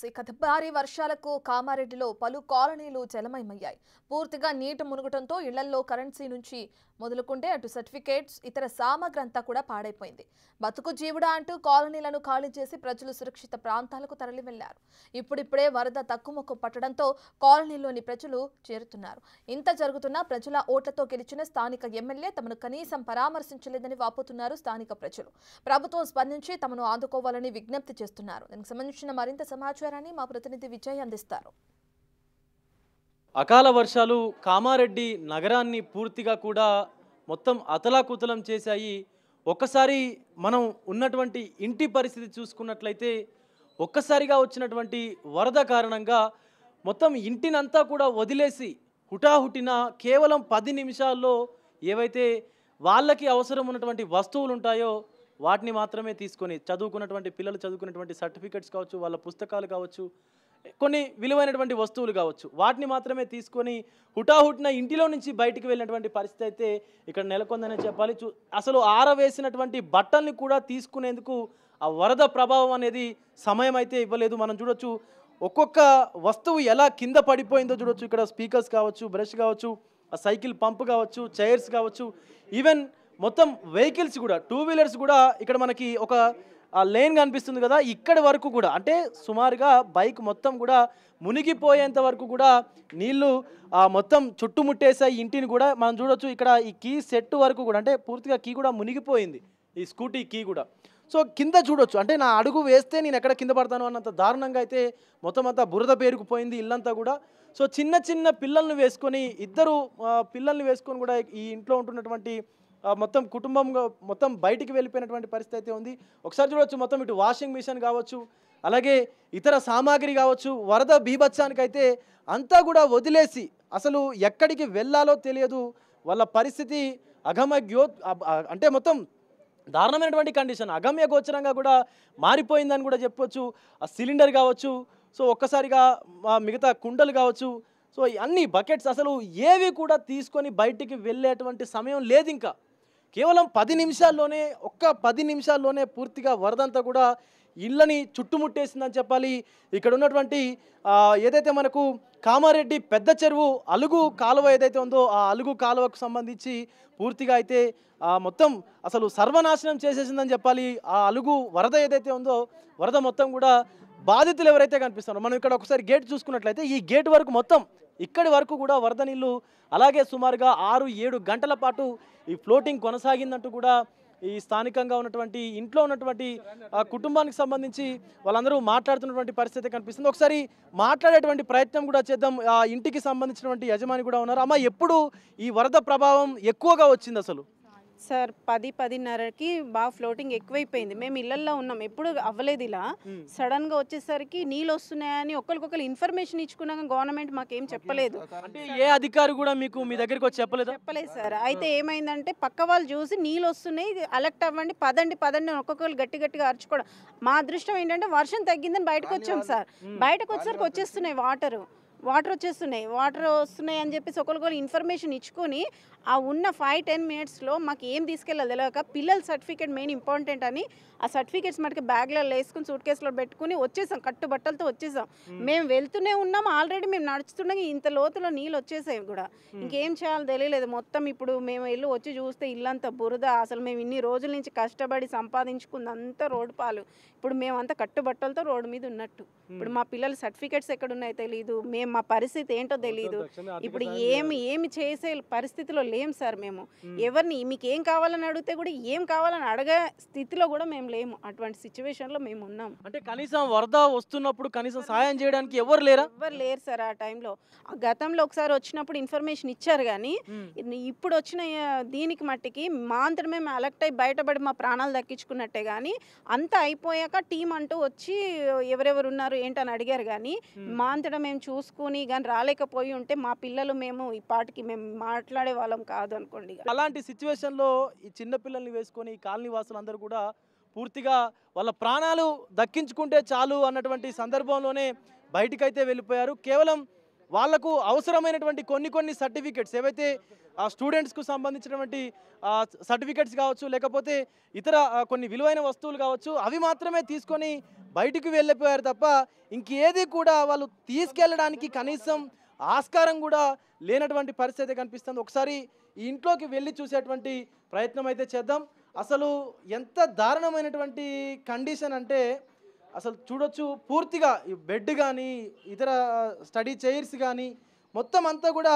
ఇక భారీ వర్షాలకు కామారెడ్డిలో పలు కాలనీలు జలమయమయ్యాయి. పూర్తిగా నీట మునుగటంతో ఇళ్లల్లో కరెన్సీ నుంచి మొదలుకుంటే అటు సర్టిఫికేట్స్ ఇతర సామగ్రి అంతా కూడా పాడైపోయింది. బతుకు జీవుడా అంటూ కాలనీలను ఖాళీ చేసి ప్రజలు సురక్షిత ప్రాంతాలకు తరలి వెళ్లారు. ఇప్పుడిప్పుడే వరద తక్కుముక్కు పట్టడంతో కాలనీలోని ప్రజలు చేరుతున్నారు. ఇంత జరుగుతున్నా ప్రజల ఓట్లతో గెలిచిన స్థానిక ఎమ్మెల్యే తమను కనీసం పరామర్శించలేదని వాపోతున్నారు స్థానిక ప్రజలు. ప్రభుత్వం స్పందించి తమను ఆదుకోవాలని విజ్ఞప్తి చేస్తున్నారు. దీనికి సంబంధించిన మరింత సమాచారాన్ని మా ప్రతినిధి విజయ్ అందిస్తారు. అకాల వర్షాలు కామారెడ్డి నగరాన్ని పూర్తిగా కూడా మొత్తం అతలాకుతలం చేశాయి. ఒక్కసారి మనం ఉన్నటువంటి ఇంటి పరిస్థితి చూసుకున్నట్లయితే ఒక్కసారిగా వచ్చినటువంటి వరద కారణంగా మొత్తం ఇంటినంతా కూడా వదిలేసి హుటాహుటిన కేవలం 10 నిమిషాల్లో ఏవైతే వాళ్ళకి అవసరం ఉన్నటువంటి వస్తువులు ఉంటాయో వాటిని మాత్రమే తీసుకొని చదువుకున్నటువంటి పిల్లలు చదువుకున్నటువంటి సర్టిఫికెట్స్ కావచ్చు, వాళ్ళ పుస్తకాలు కావచ్చు, కొన్ని విలువైనటువంటి వస్తువులు కావచ్చు, వాటిని మాత్రమే తీసుకొని హుటాహుటిన ఇంటిలో నుంచి బయటికి వెళ్ళినటువంటి పరిస్థితి అయితే ఇక్కడ నెలకొందనే చెప్పాలి. అసలు ఆరవేసినటువంటి బట్టల్ని కూడా తీసుకునేందుకు ఆ వరద ప్రభావం అనేది సమయం అయితే ఇవ్వలేదు. మనం చూడొచ్చు ఒక్కొక్క వస్తువు ఎలా కింద పడిపోయిందో చూడొచ్చు. ఇక్కడ స్పీకర్స్ కావచ్చు, బ్రష్ కావచ్చు, ఆ సైకిల్ పంప్ కావచ్చు, చైర్స్ కావచ్చు, ఈవెన్ మొత్తం వెహికల్స్ కూడా, 2 వీలర్స్ కూడా ఇక్కడ మనకి ఒక లేన్ కనిపిస్తుంది కదా, ఇక్కడి వరకు కూడా అంటే సుమారుగా బైక్ మొత్తం కూడా మునిగిపోయేంత వరకు కూడా నీళ్లు మొత్తం చుట్టుముట్టేసాయి ఇంటిని కూడా. మనం చూడొచ్చు ఇక్కడ ఈ కీ సెట్ వరకు కూడా, అంటే పూర్తిగా కీ కూడా మునిగిపోయింది, ఈ స్కూటీ కీ కూడా. సో కింద చూడొచ్చు, అంటే నా అడుగు వేస్తే నేను ఎక్కడ కింద పడతాను అన్నంత దారుణంగా అయితే మొత్తం అంతా బురద పేరుకుపోయింది ఇల్లంతా కూడా. సో చిన్న చిన్న పిల్లల్ని వేసుకొని, ఇద్దరు పిల్లల్ని వేసుకొని కూడా ఈ ఇంట్లో ఉంటున్నటువంటి మొత్తం కుటుంబంగా మొత్తం బయటికి వెళ్ళిపోయినటువంటి పరిస్థితి అయితే ఉంది. ఒకసారి చూడవచ్చు మొత్తం ఇటు వాషింగ్ మిషన్ కావచ్చు, అలాగే ఇతర సామాగ్రి కావచ్చు, వరద బీభత్సానికైతే అంతా కూడా వదిలేసి అసలు ఎక్కడికి వెళ్ళాలో తెలియదు. వాళ్ళ పరిస్థితి అంటే మొత్తం దారుణమైనటువంటి కండిషన్, అగమ్య గోచరంగా కూడా మారిపోయిందని కూడా చెప్పొచ్చు. ఆ సిలిండర్ కావచ్చు, సో ఒక్కసారిగా మిగతా కుండలు కావచ్చు, సో అన్ని బకెట్స్ అసలు ఏవి కూడా తీసుకొని బయటికి వెళ్ళేటువంటి సమయం లేదు. ఇంకా కేవలం 10 నిమిషాల్లోనే, ఒక్క 10 నిమిషాల్లోనే పూర్తిగా వరదంతా కూడా ఇళ్ళని చుట్టుముట్టేసిందని చెప్పాలి. ఇక్కడ ఉన్నటువంటి ఏదైతే మనకు కామారెడ్డి పెద్ద చెరువు అలుగు కాలువ ఏదైతే ఉందో ఆ అలుగు కాలువకు సంబంధించి పూర్తిగా అయితే మొత్తం అసలు సర్వనాశనం చేసేసిందని చెప్పాలి. ఆ అలుగు వరద ఏదైతే ఉందో వరద మొత్తం కూడా బాధితులు ఎవరైతే కనిపిస్తున్నారో, మనం ఇక్కడ ఒకసారి గేట్ చూసుకున్నట్లయితే ఈ గేట్ వరకు మొత్తం ఇక్కడి వరకు కూడా వరద నీళ్ళు అలాగే సుమారుగా 6-7 గంటల పాటు ఈ ఫ్లోటింగ్ కొనసాగిందంటూ కూడా ఈ స్థానికంగా ఉన్నటువంటి ఇంట్లో ఉన్నటువంటి కుటుంబానికి సంబంధించి వాళ్ళందరూ మాట్లాడుతున్నటువంటి పరిస్థితి కనిపిస్తుంది. ఒకసారి మాట్లాడేటువంటి ప్రయత్నం కూడా చేద్దాం. ఇంటికి సంబంధించినటువంటి యజమాని కూడా ఉన్నారు. అమ్మ, ఎప్పుడు ఈ వరద ప్రభావం ఎక్కువగా వచ్చింది అసలు? సార్ 10-10:30కి బాగా ఫ్లోటింగ్ ఎక్కువైపోయింది. మేము ఇళ్లల్లో ఉన్నాం, ఎప్పుడు అవ్వలేదు ఇలా. సడన్గా వచ్చేసరికి నీళ్ళు వస్తున్నాయని ఒకరికొకరు ఇన్ఫర్మేషన్ ఇచ్చుకున్నాక గవర్నమెంట్ మాకేం చెప్పలేదు. అంటే ఏ అధికారి కూడా మీకు మీ దగ్గరికి వచ్చి చెప్పలేదు సార్. అయితే ఏమైందంటే పక్క వాళ్ళు చూసి నీళ్ళు వస్తున్నాయి, అలర్ట్ అవ్వండి, పదండి పదండి ఒక్కొక్కరు గట్టి గట్టిగా అరుచుకోవడం. మా అదృష్టం ఏంటంటే వర్షం తగ్గిందని బయటకు వచ్చాం సార్. బయటకు వచ్చేసరికి వచ్చేస్తున్నాయి వాటర్ వస్తున్నాయి అని చెప్పేసి ఒకరికొకరు ఇన్ఫర్మేషన్ ఇచ్చుకొని ఆ ఉన్న 5-10 మినిట్స్లో మాకు ఏం తీసుకెళ్ళాలి తెలియక పిల్లల సర్టిఫికేట్ మెయిన్ ఇంపార్టెంట్ అని ఆ సర్టిఫికేట్స్ మనకి బ్యాగ్లలో వేసుకుని సూట్ కేసులో పెట్టుకుని వచ్చేసాం, కట్టుబట్టలతో వచ్చేసాం. మేము వెళ్తూనే ఉన్నాం, ఆల్రెడీ మేము నడుస్తుండగా ఇంత లోతులో నీళ్ళు వచ్చేసాయి కూడా. ఇంకేం చేయాలో తెలియలేదు. మొత్తం ఇప్పుడు మేము వచ్చి చూస్తే ఇల్లంతా బురద. అసలు మేము ఇన్ని రోజుల నుంచి కష్టపడి సంపాదించుకుందంతా రోడ్డు పాలు. ఇప్పుడు మేమంతా కట్టుబట్టలతో రోడ్డు మీద ఉన్నట్టు. ఇప్పుడు మా పిల్లల సర్టిఫికేట్స్ ఎక్కడున్నాయో తెలియదు, మా పరిస్థితి ఏంటో తెలియదు. ఇప్పుడు ఏమి చేసే పరిస్థితిలో లేం సార్. మేము ఎవరిని మీకు ఏం కావాలని అడిగితే కూడా ఏం కావాలని అడగే స్థితిలో కూడా మేము లేము. అటువంటి సిచ్యువేషన్లో మేము ఉన్నాం. అంటే కనీసం వరద వస్తున్నప్పుడు కనీసం సాయం చేయడానికి ఎవరు లేరు సార్. ఆ టైంలో గతంలో ఒకసారి వచ్చినప్పుడు ఇన్ఫర్మేషన్ ఇచ్చారు, కానీ ఇప్పుడు వచ్చిన దీనికి మట్టికి మా అంతా మేము అలర్ట్ అయి బయటపడి మా ప్రాణాలు దక్కించుకున్నట్టే. కానీ అంతా అయిపోయాక టీం అంటూ వచ్చి ఎవరెవరు ఉన్నారు ఏంటని అడిగారు, కానీ మా అంతటా మేము చూసుకుని కానీ రాలేకపోయి ఉంటే మా పిల్లలు మేము ఈ పాటికి మేము మాట్లాడే వాళ్ళం కాదు అనుకోండి. అలాంటి సిచ్యువేషన్లో ఈ చిన్న పిల్లల్ని వేసుకొని కాలనీ వాసులందరూ కూడా పూర్తిగా వాళ్ళ ప్రాణాలు దక్కించుకుంటే చాలు అన్నటువంటి సందర్భంలోనే బయటికైతే వెళ్ళిపోయారు. కేవలం వాళ్లకు అవసరమైనటువంటి కొన్ని సర్టిఫికెట్స్ ఏవైతే స్టూడెంట్స్కు సంబంధించినటువంటి సర్టిఫికెట్స్ కావచ్చు, లేకపోతే ఇతర కొన్ని విలువైన వస్తువులు కావచ్చు, అవి మాత్రమే తీసుకొని బయటికి వెళ్ళిపోయారు తప్ప ఇంకేది కూడా వాళ్ళు తీసుకెళ్ళడానికి కనీసం ఆస్కారం కూడా లేనటువంటి పరిస్థితి కనిపిస్తుంది. ఒకసారి ఈ ఇంట్లోకి వెళ్ళి చూసేటువంటి ప్రయత్నం అయితే చేద్దాం. అసలు ఎంత దారుణమైనటువంటి కండిషన్ అంటే అసలు చూడొచ్చు, పూర్తిగా ఈ బెడ్ కానీ ఇతర స్టడీ చైర్స్ కానీ మొత్తం అంతా కూడా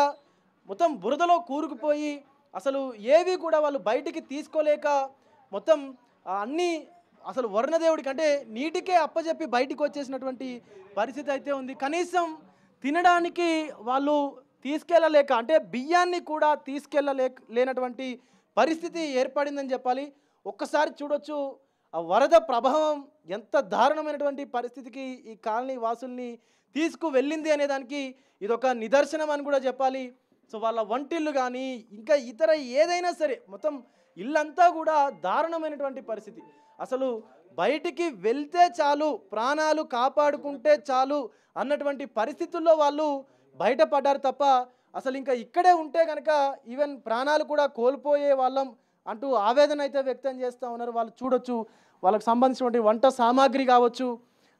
మొత్తం బురదలో కూరుకుపోయి అసలు ఏవి కూడా వాళ్ళు బయటికి తీసుకోలేక మొత్తం అన్నీ అసలు వర్ణదేవుడికి అంటే నీటికే అప్పచెప్పి బయటికి వచ్చేసినటువంటి పరిస్థితి అయితే ఉంది. కనీసం తినడానికి వాళ్ళు తీసుకెళ్ళలేక అంటే బియ్యాన్ని కూడా లేనటువంటి పరిస్థితి ఏర్పడిందని చెప్పాలి. ఒక్కసారి చూడొచ్చు ఆ వరద ప్రభావం ఎంత దారుణమైనటువంటి పరిస్థితికి ఈ కాలనీ వాసుల్ని తీసుకువెళ్ళింది అనే దానికి ఇదొక నిదర్శనం అని కూడా చెప్పాలి. సో వాళ్ళ వంటిల్లు కానీ ఇంకా ఇతర ఏదైనా సరే మొత్తం ఇల్లంతా కూడా దారుణమైనటువంటి పరిస్థితి. అసలు బయటికి వెళ్తే చాలు, ప్రాణాలు కాపాడుకుంటే చాలు అన్నటువంటి పరిస్థితుల్లో వాళ్ళు బయటపడ్డారు తప్ప అసలు ఇంకా ఇక్కడే ఉంటే కనుక ఈవెన్ ప్రాణాలు కూడా కోల్పోయే వాళ్ళం అంటూ ఆవేదన అయితే వ్యక్తం చేస్తూ ఉన్నారు. వాళ్ళు చూడొచ్చు వాళ్ళకి సంబంధించినటువంటి వంట సామాగ్రి కావచ్చు,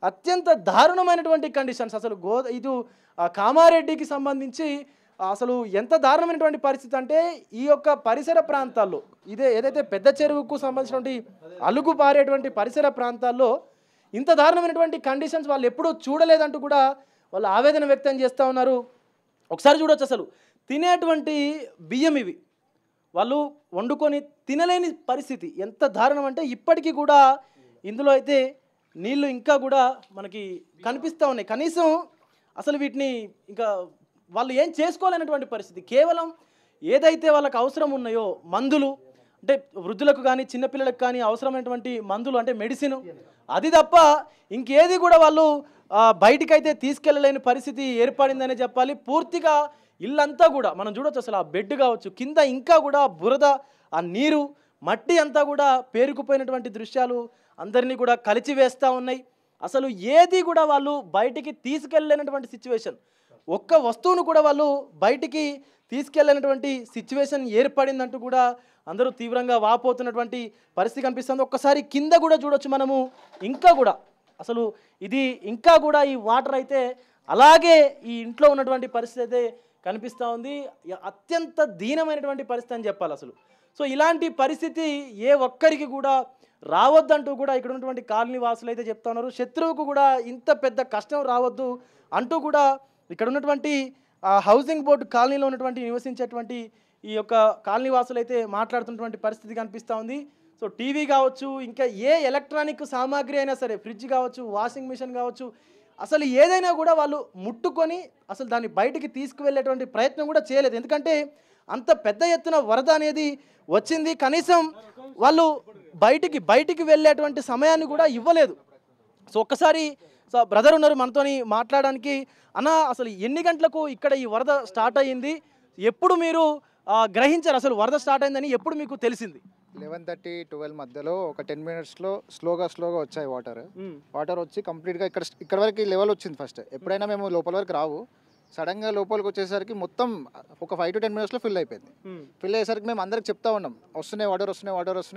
అత్యంత దారుణమైనటువంటి కండిషన్స్. అసలు ఇది కామారెడ్డికి సంబంధించి అసలు ఎంత దారుణమైనటువంటి పరిస్థితి అంటే ఈ యొక్క పరిసర ప్రాంతాల్లో ఏదైతే పెద్ద చెరువుకు సంబంధించినటువంటి అలుగు పారేటువంటి పరిసర ప్రాంతాల్లో ఇంత దారుణమైనటువంటి కండిషన్స్ వాళ్ళు ఎప్పుడూ చూడలేదంటూ కూడా వాళ్ళు ఆవేదన వ్యక్తం చేస్తూ ఉన్నారు. ఒకసారి చూడొచ్చు అసలు తినేటువంటి బియ్యం ఇవి వాళ్ళు వండుకొని తినలేని పరిస్థితి ఎంత దారుణం అంటే ఇప్పటికీ కూడా ఇందులో అయితే నీళ్లు ఇంకా కూడా మనకి కనిపిస్తూ ఉన్నాయి. కనీసం అసలు వీటిని ఇంకా వాళ్ళు ఏం చేసుకోలేనటువంటి పరిస్థితి. కేవలం ఏదైతే వాళ్ళకి అవసరం ఉన్నాయో మందులు అంటే వృద్ధులకు కానీ చిన్నపిల్లలకు కానీ అవసరమైనటువంటి మందులు అంటే మెడిసిన్, అది తప్ప ఇంకేది కూడా వాళ్ళు బయటికైతే తీసుకెళ్ళలేని పరిస్థితి ఏర్పడిందనే చెప్పాలి. పూర్తిగా ఇల్లంతా కూడా మనం చూడొచ్చు అసలు ఆ బెడ్ కావచ్చు, కింద ఇంకా కూడా బురద, ఆ నీరు, మట్టి అంతా కూడా పేరుకుపోయినటువంటి దృశ్యాలు అందరినీ కూడా కలిచివేస్తూ ఉన్నాయి. అసలు ఏది కూడా వాళ్ళు బయటికి తీసుకెళ్ళలేనటువంటి సిచ్యువేషన్, ఒక్క వస్తువును కూడా వాళ్ళు బయటికి తీసుకెళ్ళినటువంటి సిచ్యువేషన్ ఏర్పడిందంటూ కూడా అందరూ తీవ్రంగా వాపోతున్నటువంటి పరిస్థితి కనిపిస్తుంది. ఒక్కసారి కింద కూడా చూడొచ్చు మనము, ఇంకా కూడా అసలు ఇది ఇంకా కూడా ఈ వాటర్ అయితే అలాగే ఈ ఇంట్లో ఉన్నటువంటి పరిస్థితి అయితే కనిపిస్తూ ఉంది. అత్యంత దీనమైనటువంటి పరిస్థితి అని చెప్పాలి అసలు. సో ఇలాంటి పరిస్థితి ఏ ఒక్కరికి కూడా రావద్దంటూ కూడా ఇక్కడ ఉన్నటువంటి కాలనీ వాసులు అయితే చెప్తా ఉన్నారు. శత్రువుకు కూడా ఇంత పెద్ద కష్టం రావద్దు అంటూ కూడా ఇక్కడ ఉన్నటువంటి హౌసింగ్ బోర్డు కాలనీలో ఉన్నటువంటి నివసించేటువంటి ఈ యొక్క కాలనీ వాసులు అయితే మాట్లాడుతున్నటువంటి పరిస్థితి కనిపిస్తూ ఉంది. సో టీవీ కావచ్చు, ఇంకా ఏ ఎలక్ట్రానిక్ సామాగ్రి అయినా సరే, ఫ్రిడ్జ్ కావచ్చు, వాషింగ్ మిషన్ కావచ్చు, అసలు ఏదైనా కూడా వాళ్ళు ముట్టుకొని అసలు దాన్ని బయటికి తీసుకువెళ్ళేటువంటి ప్రయత్నం కూడా చేయలేదు. ఎందుకంటే అంత పెద్ద ఎత్తున వరద అనేది వచ్చింది. కనీసం వాళ్ళు బయటికి వెళ్ళేటువంటి సమయాన్ని కూడా ఇవ్వలేదు. సో ఒక్కసారి బ్రదర్ ఉన్నారు మనతోని మాట్లాడడానికి. అన్న, అసలు ఎన్ని గంటలకు ఇక్కడ ఈ వరద స్టార్ట్ అయ్యింది? ఎప్పుడు మీరు గ్రహించారు అసలు వరద స్టార్ట్ అయిందని ఎప్పుడు మీకు తెలిసింది? 11:30-12 మధ్యలో ఒక 10 మినిట్స్లో స్లోగా వచ్చాయి వాటర్ వచ్చి కంప్లీట్గా ఇక్కడ వరకు లెవెల్ వచ్చింది. ఫస్ట్ ఎప్పుడైనా మేము లోపల వరకు రావు, సడన్గా లోపలికి వచ్చేసరికి మొత్తం ఒక 5 to 10 మినిట్స్లో ఫిల్ అయిపోయింది. ఫిల్ అయ్యేసరికి మేము అందరికి చెప్తా ఉన్నాం వస్తున్నాయి వాటర్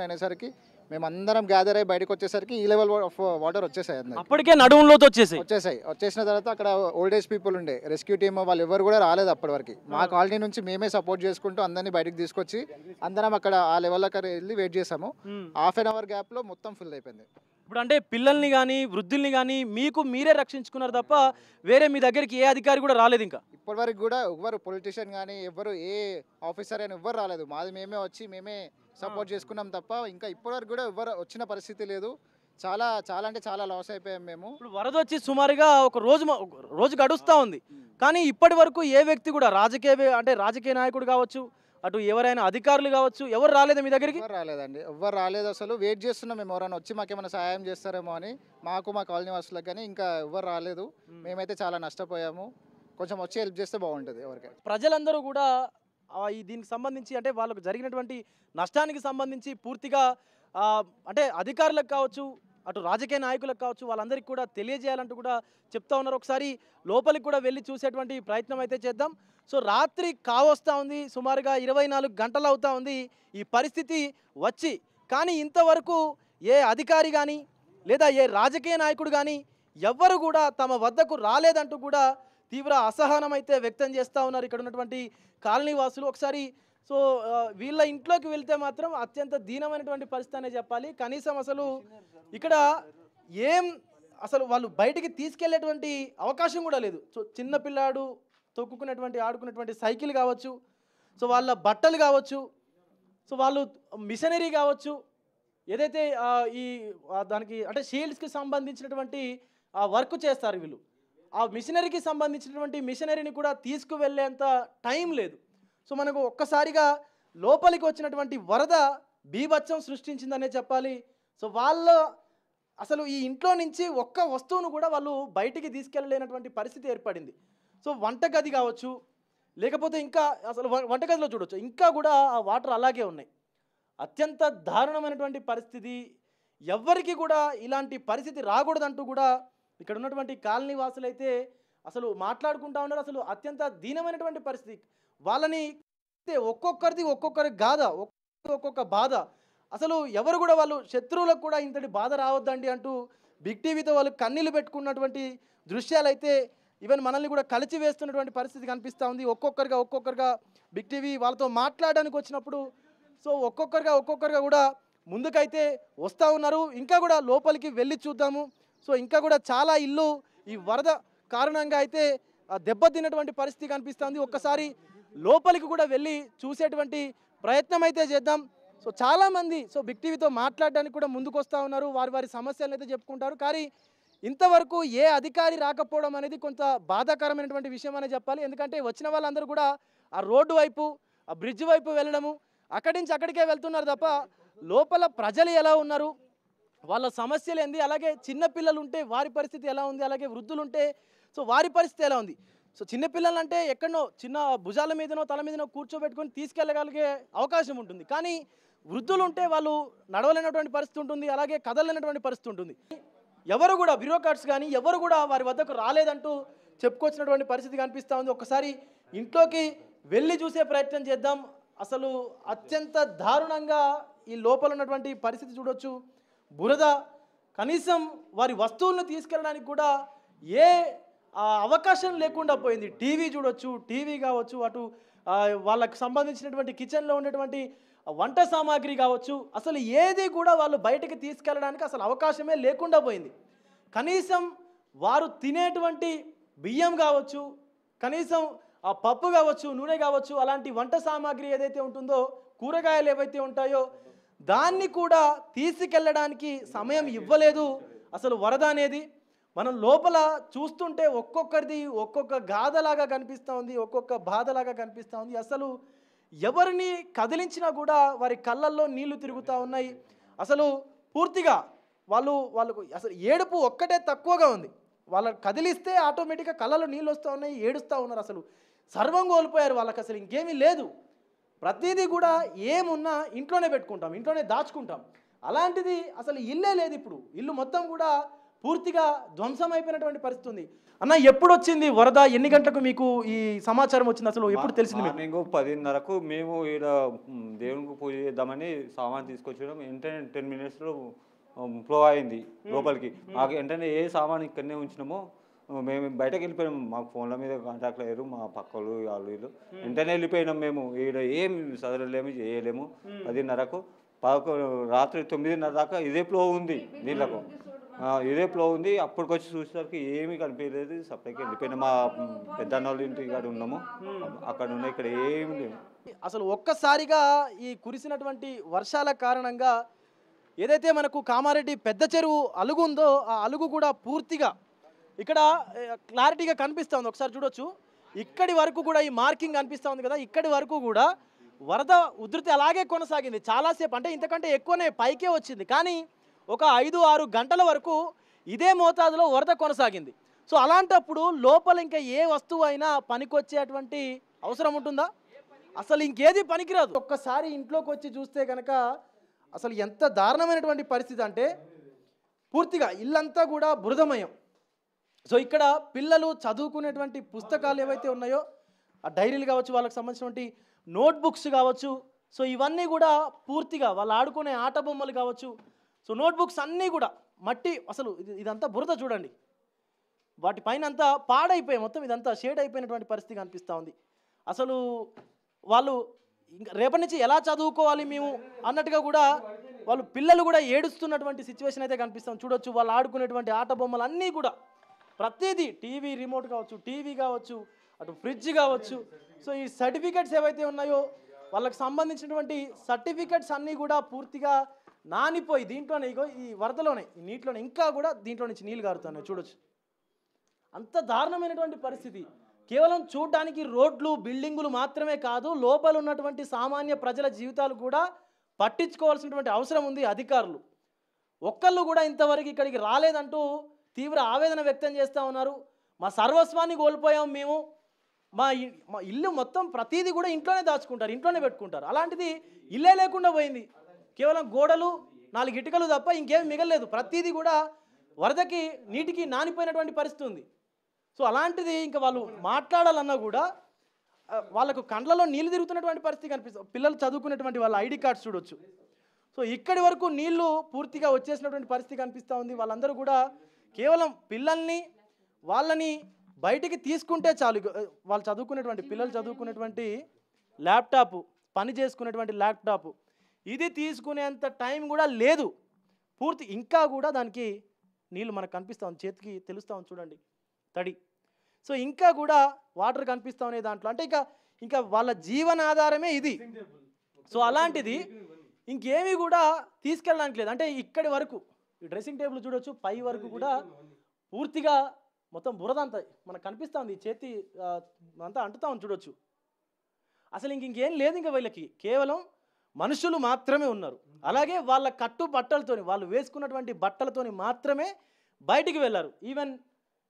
అనేసరికి మేము అందరం గ్యాదర్ అయ్యి బయటకు వచ్చేసరికి ఈ లెవెల్ ఆఫ్ వాటర్ వచ్చేసాయి. అప్పటికే నడుములోకి వచ్చేసిన తర్వాత అక్కడ ఓల్డ్ ఏజ్ పీపుల్ ఉండే రెస్క్యూ టీమ్ వాళ్ళు ఎవరు కూడా రాలేదు అప్పటి వరకు. మా కాలనీ నుంచి మేమే సపోర్ట్ చేసుకుంటూ అందరినీ బయటకు తీసుకొచ్చి అందరం అక్కడ ఆ లెవెల్ అక్కడ వెళ్ళి వెయిట్ చేసాము. హాఫ్ అన్ అవర్ గ్యాప్లో మొత్తం ఫిల్ అయిపోయింది. ఇప్పుడు అంటే పిల్లల్ని కానీ వృద్ధుల్ని కానీ మీకు మీరే రక్షించుకున్నారు తప్ప వేరే మీ దగ్గరికి ఏ అధికారి కూడా రాలేదు. ఇంకా ఇప్పటివరకు కూడా ఎవరు పొలిటీషియన్ కానీ ఎవరు ఏ ఆఫీసర్ అని ఎవరు రాలేదు. మాది మేమే వచ్చి మేమే సపోర్ట్ చేసుకున్నాం తప్ప ఇంకా ఇప్పటివరకు కూడా ఎవరు వచ్చిన పరిస్థితి లేదు. చాలా అంటే చాలా లాస్ అయిపోయాం మేము. ఇప్పుడు వరద వచ్చి సుమారుగా ఒక రోజు గడుస్తూ ఉంది, కానీ ఇప్పటి వరకు ఏ వ్యక్తి కూడా రాజకీయ నాయకుడు కావచ్చు, అటు ఎవరైనా అధికారులు కావచ్చు, ఎవరు రాలేదు మీ దగ్గరికి? రాలేదండి, ఎవరు రాలేదు. అసలు వెయిట్ చేస్తున్నాం మేము ఎవరైనా వచ్చి మాకేమైనా సహాయం చేస్తారేమో అని, మా కాలనీ వాసులకు, కానీ ఇంకా ఎవరు రాలేదు. మేమైతే చాలా నష్టపోయాము. కొంచెం వచ్చి హెల్ప్ చేస్తే బాగుంటుంది ఎవరికైనా. ప్రజలందరూ కూడా దీనికి సంబంధించి అంటే వాళ్ళకు జరిగినటువంటి నష్టానికి సంబంధించి పూర్తిగా అంటే అధికారులకు కావచ్చు, అటు రాజకీయ నాయకులకు కావచ్చు, వాళ్ళందరికీ కూడా తెలియజేయాలంటూ కూడా చెప్తా ఉన్నారు. ఒకసారి లోపలికి కూడా వెళ్ళి చూసేటువంటి ప్రయత్నం అయితే చేద్దాం. సో రాత్రి కావస్తూ ఉంది, సుమారుగా 24 గంటలు అవుతా ఉంది ఈ పరిస్థితి వచ్చి, కానీ ఇంతవరకు ఏ అధికారి కానీ లేదా ఏ రాజకీయ నాయకుడు కానీ ఎవ్వరు కూడా తమ వద్దకు రాలేదంటూ కూడా తీవ్ర అసహనం అయితే వ్యక్తం చేస్తూ ఉన్నారు ఇక్కడ ఉన్నటువంటి కాలనీ వాసులు. ఒకసారి సో వీళ్ళ ఇంట్లోకి వెళ్తే మాత్రం అత్యంత దీనమైనటువంటి పరిస్థితి అనే చెప్పాలి. కనీసం అసలు ఇక్కడ అసలు వాళ్ళు బయటికి తీసుకెళ్లేటువంటి అవకాశం కూడా లేదు. సో చిన్న పిల్లాడు ఆడుకునేటువంటి సైకిల్ కావచ్చు, సో వాళ్ళ బట్టలు కావచ్చు, సో వాళ్ళు మిషనరీ కావచ్చు, ఏదైతే దానికి అంటే షీల్డ్స్కి సంబంధించినటువంటి వర్క్ చేస్తారు వీళ్ళు, ఆ మిషనరీకి సంబంధించినటువంటి మిషనరీని కూడా తీసుకువెళ్ళేంత టైం లేదు. సో మనకు ఒక్కసారిగా లోపలికి వచ్చినటువంటి వరద బీభత్సం సృష్టించిందనే చెప్పాలి. సో అసలు ఈ ఇంట్లో నుంచి ఒక్క వస్తువును కూడా వాళ్ళు బయటికి తీసుకెళ్ళలేనటువంటి పరిస్థితి ఏర్పడింది. సో వంటగది కావచ్చు, లేకపోతే ఇంకా అసలు వంటగదిలో చూడవచ్చు, ఇంకా కూడా ఆ వాటర్ అలాగే ఉన్నాయి. అత్యంత దారుణమైనటువంటి పరిస్థితి. ఎవ్వరికి కూడా ఇలాంటి పరిస్థితి రాకూడదంటూ కూడా ఇక్కడ ఉన్నటువంటి కాలనీ వాసులైతే అసలు మాట్లాడుకుంటా ఉన్నారు. అసలు అత్యంత దీనమైనటువంటి పరిస్థితి. వాళ్ళని ఒక్కొక్కరిది ఒక్కొక్క బాధ. అసలు ఎవరు కూడా వాళ్ళు శత్రువులకు కూడా ఇంతటి బాధ రావద్దండి అంటూ బిగ్ టీవీతో వాళ్ళు కన్నీళ్లు పెట్టుకున్నటువంటి దృశ్యాలు అయితే ఈవెన్ మనల్ని కూడా కలిచి వేస్తున్నటువంటి పరిస్థితి కనిపిస్తూ ఉంది. ఒక్కొక్కరుగా బిగ్ టీవీ వాళ్ళతో మాట్లాడడానికి వచ్చినప్పుడు సో ఒక్కొక్కరుగా కూడా ముందుకైతే వస్తూ ఉన్నారు. ఇంకా కూడా లోపలికి వెళ్ళి చూద్దాము. సో ఇంకా కూడా చాలా ఇల్లు ఈ వరద కారణంగా అయితే దెబ్బతిన్నటువంటి పరిస్థితి కనిపిస్తుంది. ఒక్కసారి లోపలికి కూడా వెళ్ళి చూసేటువంటి ప్రయత్నం అయితే చేద్దాం. సో చాలామంది సో బిగ్ టీవీతో మాట్లాడడానికి కూడా ముందుకు వస్తూ ఉన్నారు, వారి సమస్యలను అయితే చెప్పుకుంటారు. కానీ ఇంతవరకు ఏ అధికారి రాకపోవడం అనేది కొంత బాధాకరమైనటువంటి విషయం అనే చెప్పాలి. ఎందుకంటే వచ్చిన వాళ్ళందరూ కూడా ఆ రోడ్డు వైపు, ఆ బ్రిడ్జ్ వైపు వెళ్ళడము, అక్కడి నుంచి అక్కడికే వెళ్తున్నారు తప్ప లోపల ప్రజలు ఎలా ఉన్నారు, వాళ్ళ సమస్యలు ఏంది, అలాగే చిన్నపిల్లలు ఉంటే వారి పరిస్థితి ఎలా ఉంది, అలాగే వృద్ధులు ఉంటే సో వారి పరిస్థితి ఎలా ఉంది. సో చిన్నపిల్లలు అంటే ఎక్కడనో చిన్న భుజాల మీదనో తల మీదనో కూర్చోబెట్టుకొని తీసుకెళ్ళగలిగే అవకాశం ఉంటుంది. కానీ వృద్ధులు ఉంటే వాళ్ళు నడవలేనటువంటి పరిస్థితి ఉంటుంది, అలాగే కదలలేనటువంటి పరిస్థితి ఉంటుంది. ఎవరు కూడా బ్యూరోక్రాట్స్ కానీ ఎవరు కూడా వారి వద్దకు రాలేదంటూ చెప్పుకొచ్చినటువంటి పరిస్థితి కనిపిస్తూ ఉంది. ఒక్కసారి ఇంట్లోకి వెళ్ళి చూసే ప్రయత్నం చేద్దాం. అసలు అత్యంత దారుణంగా ఈ లోపల ఉన్నటువంటి పరిస్థితి చూడొచ్చు. బురద, కనీసం వారి వస్తువులను తీసుకెళ్ళడానికి కూడా ఏ అవకాశం లేకుండా పోయింది. టీవీ చూడొచ్చు, టీవీ కావచ్చు, అటు వాళ్ళకు సంబంధించినటువంటి కిచెన్లో ఉండేటువంటి వంట సామాగ్రి కావచ్చు, అసలు ఏది కూడా వాళ్ళు బయటకు తీసుకెళ్ళడానికి అసలు అవకాశమే లేకుండా పోయింది. కనీసం వారు తినేటువంటి బియ్యం కావచ్చు, కనీసం ఆ పప్పు కావచ్చు, నూనె కావచ్చు, అలాంటి వంట సామాగ్రి ఏదైతే ఉంటుందో, కూరగాయలు ఏవైతే ఉంటాయో దాన్ని కూడా తీసుకెళ్ళడానికి సమయం ఇవ్వలేదు. అసలు వరద అనేది మనం లోపల చూస్తుంటే ఒక్కొక్కరిది ఒక్కొక్క గాథలాగా కనిపిస్తూ ఉంది, ఒక్కొక్క బాధలాగా కనిపిస్తూ ఉంది. అసలు ఎవరిని కదిలించినా కూడా వారి కళ్ళల్లో నీళ్లు తిరుగుతూ ఉన్నాయి. అసలు పూర్తిగా వాళ్ళకు అసలు ఏడుపు ఒక్కటే తక్కువగా ఉంది. వాళ్ళని కదిలిస్తే ఆటోమేటిక్గా కళ్ళలో నీళ్ళు వస్తూ ఉన్నాయి, ఏడుస్తూ ఉన్నారు. అసలు సర్వం కోల్పోయారు. వాళ్ళకి అసలు ఇంకేమీ లేదు. ప్రతిదీ కూడా ఏమున్నా ఇంట్లోనే పెట్టుకుంటాం, ఇంట్లోనే దాచుకుంటాం. అలాంటిది అసలు ఇల్లే లేదు. ఇప్పుడు ఇల్లు మొత్తం కూడా పూర్తిగా ధ్వంసం అయిపోయినటువంటి పరిస్థితి ఉంది. అన్న, ఎప్పుడు వచ్చింది వరద, ఎన్ని గంటలకు మీకు ఈ సమాచారం వచ్చింది, అసలు ఎప్పుడు తెలిసింది? మార్నింగ్ 10:30కు మేము ఇక్కడ దేవునికి పూజ చేద్దామని సామాన్ తీసుకొచ్చడం, వెంటనే 10 minutesలో ఫ్లో అయింది లోపలికి. మాకు వెంటనే ఏ సామాన్ ఇక్కడనే ఉంచినామో మేము బయటకు వెళ్ళిపోయినాము. మాకు ఫోన్ల మీద కాంటాక్ట్ లేరు, మా పక్కలు వాళ్ళు వీళ్ళు. వెంటనే వెళ్ళిపోయినాం. మేము ఇక్కడ ఏం చదవలేము, చేయలేము. 10:30కు రాత్రి 9:30 దాకా ఇదే ఫ్లో ఉంది, నీళ్ళకు ఇదే ఫ్లో ఉంది. అప్పటికొచ్చి చూసేసరికి ఏమీ కనిపించలేదు. సపరేట్గా వెళ్ళిపోయినా మా పెద్దన్న వాళ్ళ ఇంటి కాడ ఉన్నాము, అక్కడ ఉన్నాయి, ఇక్కడ ఏమి లేవు. అసలు ఒక్కసారిగా ఈ కురిసినటువంటి వర్షాల కారణంగా ఏదైతే మనకు కామారెడ్డి పెద్ద చెరువు అలుగు ఉందో ఆ అలుగు కూడా పూర్తిగా ఇక్కడ క్లారిటీగా కనిపిస్తుంది. ఒకసారి చూడొచ్చు, ఇక్కడి వరకు కూడా ఈ మార్కింగ్ కనిపిస్తూ ఉంది కదా, ఇక్కడి వరకు కూడా వరద ఉధృతి అలాగే కొనసాగింది చాలాసేపు. అంటే ఇంతకంటే ఎక్కువనే పైకే వచ్చింది, కానీ ఒక 5-6 గంటల వరకు ఇదే మోతాదులో వరద కొనసాగింది. సో అలాంటప్పుడు లోపల ఇంకా ఏ వస్తువు అయినా పనికొచ్చేటువంటి అవసరం ఉంటుందా? అసలు ఇంకేది పనికిరాదు. ఒక్కసారి ఇంట్లోకి వచ్చి చూస్తే కనుక అసలు ఎంత దారుణమైనటువంటి పరిస్థితి అంటే పూర్తిగా ఇల్లంతా కూడా బురదమయం. సో ఇక్కడ పిల్లలు చదువుకునేటువంటి పుస్తకాలు ఏవైతే ఉన్నాయో, ఆ డైరీలు కావచ్చు, వాళ్ళకి సంబంధించినటువంటి నోట్బుక్స్ కావచ్చు, సో ఇవన్నీ కూడా పూర్తిగా వాళ్ళు ఆడుకునే ఆట బొమ్మలు కావచ్చు, సో నోట్బుక్స్ అన్నీ కూడా మట్టి అసలు ఇదంతా బురద చూడండి, వాటిపైన అంతా పాడైపోయి మొత్తం ఇదంతా షేడ్ అయిపోయినటువంటి పరిస్థితి కనిపిస్తూ ఉంది. అసలు వాళ్ళు ఇంకా రేపటి నుంచి ఎలా చదువుకోవాలి మేము అన్నట్టుగా కూడా వాళ్ళు పిల్లలు కూడా ఏడుస్తున్నటువంటి సిచ్యువేషన్ అయితే కనిపిస్తాం. చూడొచ్చు వాళ్ళు ఆడుకునేటువంటి ఆట బొమ్మలు అన్నీ కూడా ప్రతిదీ, టీవీ రిమోట్ కావచ్చు, టీవీ కావచ్చు, అటు ఫ్రిడ్జ్ కావచ్చు. సో ఈ సర్టిఫికెట్స్ ఏవైతే ఉన్నాయో వాళ్ళకి సంబంధించినటువంటి సర్టిఫికెట్స్ అన్నీ కూడా పూర్తిగా నానిపోయి దీంట్లోనే ఇగో ఈ వరదలోనే ఈ నీటిలోనే ఇంకా కూడా దీంట్లో నుంచి నీళ్ళు కారుతున్నాయి. చూడొచ్చు అంత దారుణమైనటువంటి పరిస్థితి. కేవలం చూడడానికి రోడ్లు బిల్డింగులు మాత్రమే కాదు, లోపల ఉన్నటువంటి సామాన్య ప్రజల జీవితాలు కూడా పట్టించుకోవాల్సినటువంటి అవసరం ఉంది అధికారులు. ఒక్కళ్ళు కూడా ఇంతవరకు ఇక్కడికి రాలేదంటూ తీవ్ర ఆవేదన వ్యక్తం చేస్తూ ఉన్నారు. మా సర్వస్వాన్ని కోల్పోయాం మేము, మా ఇల్లు మొత్తం ప్రతిదీ కూడా ఇంట్లోనే దాచుకుంటారు, ఇంట్లోనే పెట్టుకుంటారు. అలాంటిది ఇల్లే లేకుండా పోయింది. కేవలం గోడలు 4 ఇటుకలు తప్ప ఇంకేం మిగలలేదు. ప్రతిదీ కూడా వరదకి నీటికి నానిపోయినటువంటి పరిస్థితి ఉంది. సో అలాంటిది ఇంకా వాళ్ళు మాట్లాడాలన్నా కూడా వాళ్ళకు కండ్లలో నీళ్ళు తిరుగుతున్నటువంటి పరిస్థితి కనిపిస్తుంది. పిల్లలు చదువుకునేటువంటి వాళ్ళ ఐడి కార్డ్స్ చూడొచ్చు. సో ఇక్కడి వరకు నీళ్లు పూర్తిగా వచ్చేసినటువంటి పరిస్థితి కనిపిస్తూ ఉంది. వాళ్ళందరూ కూడా కేవలం పిల్లల్ని వాళ్ళని బయటికి తీసుకుంటే చాలు. వాళ్ళు చదువుకునేటువంటి పిల్లలు చదువుకునేటువంటి ల్యాప్టాప్, పని చేసుకునేటువంటి ల్యాప్టాప్ ఇది తీసుకునేంత టైం కూడా లేదు పూర్తి. ఇంకా కూడా దానికి నీళ్ళు మనకు కనిపిస్తూ ఉంది, చేతికి తెలుస్తూ ఉంది చూడండి తడి. సో ఇంకా కూడా వాటర్ కనిపిస్తూ ఉన్నాయి దాంట్లో. అంటే ఇంకా వాళ్ళ జీవనాధారమే ఇది. సో అలాంటిది ఇంకేమీ కూడా తీసుకెళ్ళడానికి లేదు. అంటే ఇక్కడి వరకు ఈ డ్రెస్సింగ్ టేబుల్ చూడొచ్చు, పై వరకు కూడా పూర్తిగా మొత్తం బురద అంతా మనకు కనిపిస్తూ ఉంది. చేతి అంతా అంటుతా ఉంది చూడొచ్చు. అసలు ఇంకేం లేదు ఇంకా వీళ్ళకి, కేవలం మనుషులు మాత్రమే ఉన్నారు. అలాగే వాళ్ళ కట్టు బట్టలతోని, వాళ్ళు వేసుకున్నటువంటి బట్టలతోని మాత్రమే బయటికి వెళ్ళారు. ఈవెన్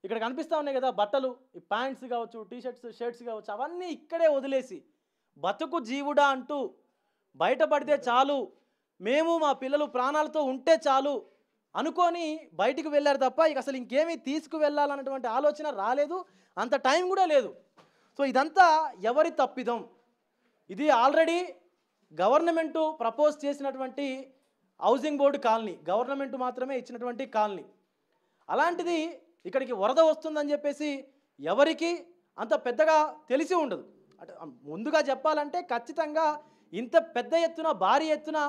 ఇక్కడ కనిపిస్తూ ఉన్నాయి కదా బట్టలు, ఈ ప్యాంట్స్ కావచ్చు, టీషర్ట్స్, షర్ట్స్ కావచ్చు, అవన్నీ ఇక్కడే వదిలేసి బతుకు జీవుడా అంటూ బయటపడితే చాలు, మేము మా పిల్లలు ప్రాణాలతో ఉంటే చాలు అనుకొని బయటికి వెళ్ళారు తప్ప ఇక అసలు ఇంకేమీ తీసుకువెళ్ళాలన్నటువంటి ఆలోచన రాలేదు, అంత టైం కూడా లేదు. సో ఇదంతా ఎవరి తప్పిదం? ఇది ఆల్రెడీ గవర్నమెంటు ప్రపోజ్ చేసినటువంటి హౌసింగ్ బోర్డు కాలనీ, గవర్నమెంట్ మాత్రమే ఇచ్చినటువంటి కాలనీ. అలాంటిది ఇక్కడికి వరద వస్తుందని చెప్పేసి ఎవరికి అంత పెద్దగా తెలిసి ఉండదు. అంటే ముందుగా చెప్పాలంటే ఖచ్చితంగా ఇంత పెద్ద ఎత్తున భారీ ఎత్తున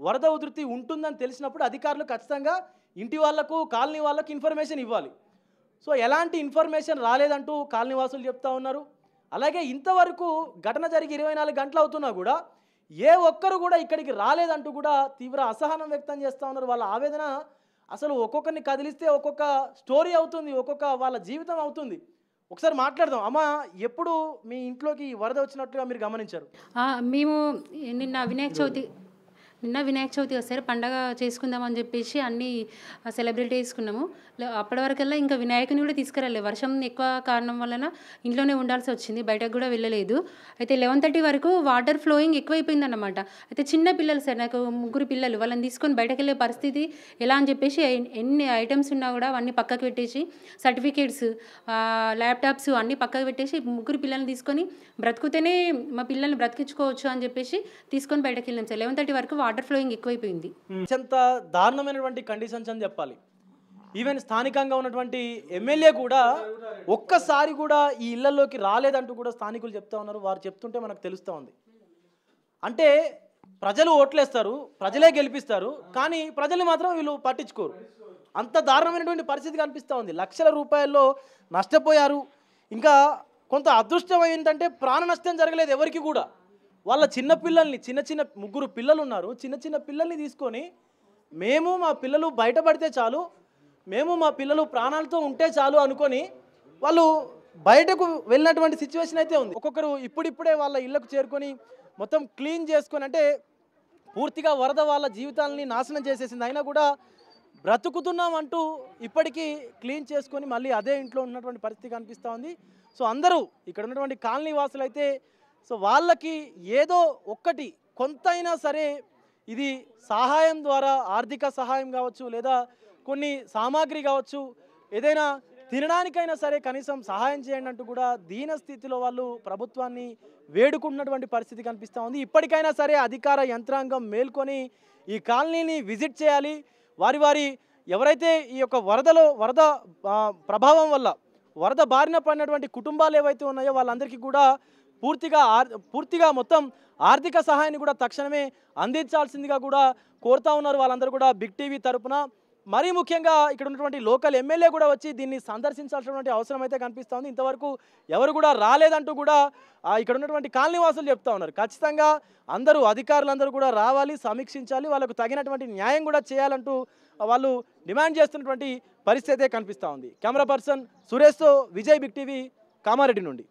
వరద ఉధృతి ఉంటుందని తెలిసినప్పుడు అధికారులు ఖచ్చితంగా ఇంటి వాళ్లకు, కాలనీ వాళ్ళకు ఇన్ఫర్మేషన్ ఇవ్వాలి. సో ఎలాంటి ఇన్ఫర్మేషన్ రాలేదంటూ కాలనీ వాసులు చెప్తా ఉన్నారు. అలాగే ఇంతవరకు ఘటన జరిగి 24 గంటలు అవుతున్నా కూడా ఏ ఒక్కరు కూడా ఇక్కడికి రాలేదంటూ కూడా తీవ్ర అసహనం వ్యక్తం చేస్తూ ఉన్నారు. వాళ్ళ ఆవేదన అసలు ఒక్కొక్కరిని కదిలిస్తే ఒక్కొక్క స్టోరీ అవుతుంది, ఒక్కొక్క వాళ్ళ జీవితం అవుతుంది. ఒకసారి మాట్లాడదాం. అమ్మ, ఎప్పుడు మీ ఇంట్లోకి వరద వచ్చినట్లుగా మీరు గమనించారు? మేము నిన్న వినాయక చవితి వస్తారు పండగ చేసుకుందామని చెప్పేసి అన్నీ సెలబ్రేట్ చేసుకున్నాము. అప్పటి వరకల్లా ఇంకా వినాయకుని కూడా తీసుకురాలేదు. వర్షం ఎక్కువ కారణం వలన ఇంట్లోనే ఉండాల్సి వచ్చింది, బయటకు కూడా వెళ్ళలేదు. అయితే 11:30 వరకు వాటర్ ఫ్లోయింగ్ ఎక్కువైపోయింది అన్నమాట. అయితే చిన్న పిల్లలు సార్, నాకు 3 పిల్లలు, వాళ్ళని తీసుకొని బయటకు వెళ్ళే పరిస్థితి ఎలా అని చెప్పేసి ఎన్ని ఐటమ్స్ ఉన్నా కూడా అవన్నీ పక్కకు పెట్టేసి, సర్టిఫికేట్స్, ల్యాప్టాప్స్ అన్నీ పక్కకు పెట్టేసి 3 పిల్లల్ని తీసుకొని బ్రతుకుతేనే మా పిల్లల్ని బ్రతికించుకోవచ్చు అని చెప్పేసి తీసుకొని బయటకు వెళ్ళాం సార్. 11:30 వరకు వాటర్ ఫ్లోయింగ్ ఎక్కువైపోయింది. ఎంత దారుణమైనటువంటి కండిషన్స్ అని చెప్పాలి. ఈవెన్ స్థానికంగా ఉన్నటువంటి ఎమ్మెల్యే కూడా ఒక్కసారి కూడా ఈ ఇళ్లలోకి రాలేదంటూ కూడా స్థానికులు చెప్తా ఉన్నారు. వారు చెప్తుంటే మనకు తెలుస్తూ ఉంది. అంటే ప్రజలు ఓట్లేస్తారు, ప్రజలే గెలిపిస్తారు, కానీ ప్రజల్ని మాత్రం వీళ్ళు పట్టించుకోరు. అంత దారుణమైనటువంటి పరిస్థితి కనిపిస్తూ ఉంది. లక్షల రూపాయల్లో నష్టపోయారు. ఇంకా కొంత అదృష్టం ఏంటంటే ప్రాణ నష్టం జరగలేదు ఎవరికి కూడా. వాళ్ళ చిన్న పిల్లల్ని, చిన్న 3 పిల్లలు ఉన్నారు, చిన్న పిల్లల్ని తీసుకొని మేము మా పిల్లలు బయటపడితే చాలు, మేము మా పిల్లలు ప్రాణాలతో ఉంటే చాలు అనుకొని వాళ్ళు బయటకు వెళ్ళినటువంటి సిచ్యువేషన్ అయితే ఉంది. ఒక్కొక్కరు ఇప్పుడిప్పుడే వాళ్ళ ఇళ్లకు చేరుకొని మొత్తం క్లీన్ చేసుకొని, అంటే పూర్తిగా వరద వాళ్ళ జీవితాలని నాశనం చేసేసింది. అయినా కూడా బ్రతుకుతున్నామంటూ ఇప్పటికీ క్లీన్ చేసుకొని మళ్ళీ అదే ఇంట్లో ఉన్నటువంటి పరిస్థితి కనిపిస్తూ ఉంది. సో అందరూ ఇక్కడ ఉన్నటువంటి కాలనీ వాసులు అయితే సో వాళ్ళకి ఏదో ఒక్కటి కొంతైనా సరే ఇది సహాయం ద్వారా, ఆర్థిక సహాయం కావచ్చు, లేదా కొన్ని సామాగ్రి కావచ్చు, ఏదైనా తినడానికైనా సరే కనీసం సహాయం చేయండి అంటూ కూడా దీన స్థితిలో వాళ్ళు ప్రభుత్వాన్ని వేడుకుంటున్నటువంటి పరిస్థితి కనిపిస్తూ ఉంది. ఇప్పటికైనా సరే అధికార యంత్రాంగం మేల్కొని ఈ కాలనీని విజిట్ చేయాలి, వారి ఎవరైతే ఈ యొక్క వరద ప్రభావం వల్ల వరద బారిన పడినటువంటి కుటుంబాలు ఏవైతే ఉన్నాయో వాళ్ళందరికీ కూడా పూర్తిగా మొత్తం ఆర్థిక సహాయాన్ని కూడా తక్షణమే అందించాల్సిందిగా కూడా కోరుతా ఉన్నారు వాళ్ళందరూ కూడా బిగ్ టీవీ తరపున. మరీ ముఖ్యంగా ఇక్కడ ఉన్నటువంటి లోకల్ ఎమ్మెల్యే కూడా వచ్చి దీన్ని సందర్శించాల్సినటువంటి అవసరం అయితే కనిపిస్తూ ఉంది. ఇంతవరకు ఎవరు కూడా రాలేదంటూ కూడా ఇక్కడ ఉన్నటువంటి కాలనీవాసులు చెప్తా ఉన్నారు. ఖచ్చితంగా అధికారులందరూ కూడా రావాలి, సమీక్షించాలి, వాళ్ళకు తగినటువంటి న్యాయం కూడా చేయాలంటూ వాళ్ళు డిమాండ్ చేస్తున్నటువంటి పరిస్థితి కనిపిస్తూ ఉంది. కెమెరా పర్సన్ సురేష్తో విజయ్, బిగ్ టీవీ, కామారెడ్డి నుండి.